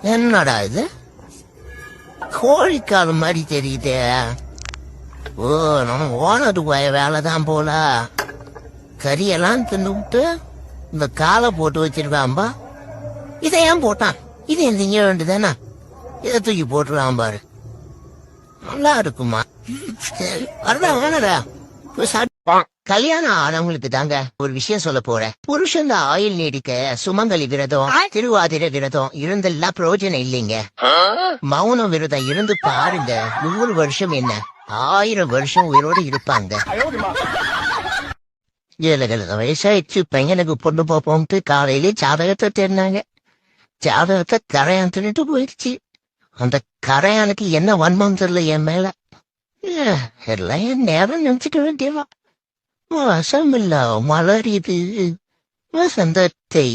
என்னடா இது கோழிக்கால் மாதிரி தெரியுதே. ஓ, நம்ம ஓனரு போய வேலைதான் போல. கறியெல்லாம் தின்னுட்டு இந்த காலை போட்டு வச்சிருக்கான்பா. இதை ஏன் போட்டான்? இது என் திங்க வேண்டியதானே. இதை தூக்கி போட்டுருவான் பாரு. நல்லா இருக்குமா? வரடா வேணடா. கல்யாணம் ஆனவங்களுக்கு தாங்க ஒரு விஷயம் சொல்ல போறேன். புருஷன் ஆயுள் நீடிக்க சுமங்கலி விரதம், திருவாதிரை விரதம் இருந்தெல்லாம் பிரயோஜனம் இல்லைங்க. மௌன விரதம் இருந்து பாருங்க. 100 வருஷம் என்ன 1000 வருஷம் உயிரோடு இருப்பாங்க. 7 வயசாயிடுச்சு பையனுக்கு பொண்ணு பார்ப்போம்ட்டு காலையிலே ஜாதகத்தை தேடினாங்க. ஜாதகத்தை கரையான் தின்னுட்டு போயிடுச்சு. அந்த கரையானுக்கு என்ன வன்மம் தெரியல என் மேல. எல்லாம் என் நேரம் நினைச்சுக்க வேண்டியவா. வாசமில்ல மலர் இது வசந்தத்தை